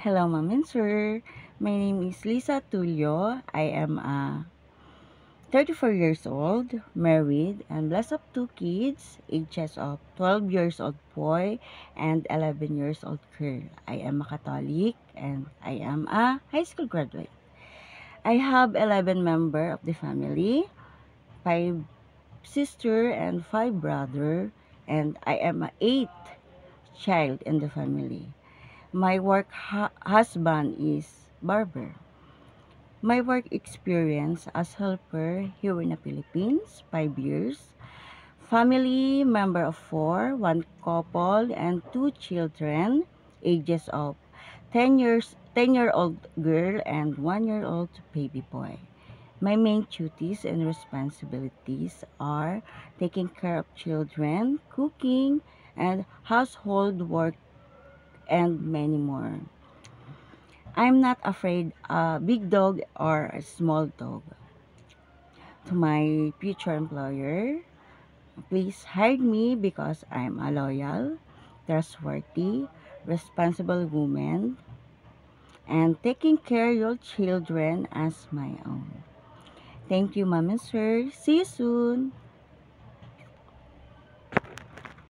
Hello, ma'am and sir. My name is Lisa Tulio. I am 34 years old, married, and blessed of two kids, ages of 12 years old boy and 11 years old girl. I am a Catholic and I am a high school graduate. I have 11 members of the family, 5 sister and 5 brother, and I am a 8th child in the family. My work husband is barber. My work experience as helper here in the Philippines, 5 years. Family member of 4, one couple and 2 children, ages of 10-year-old girl and 1-year-old baby boy. My main duties and responsibilities are taking care of children, cooking, and household work, and many more. I'm not afraid a big dog or a small dog. To my future employer, please hire me because I'm a loyal, trustworthy, responsible woman and taking care of your children as my own. Thank you, ma'am and sir. See you soon.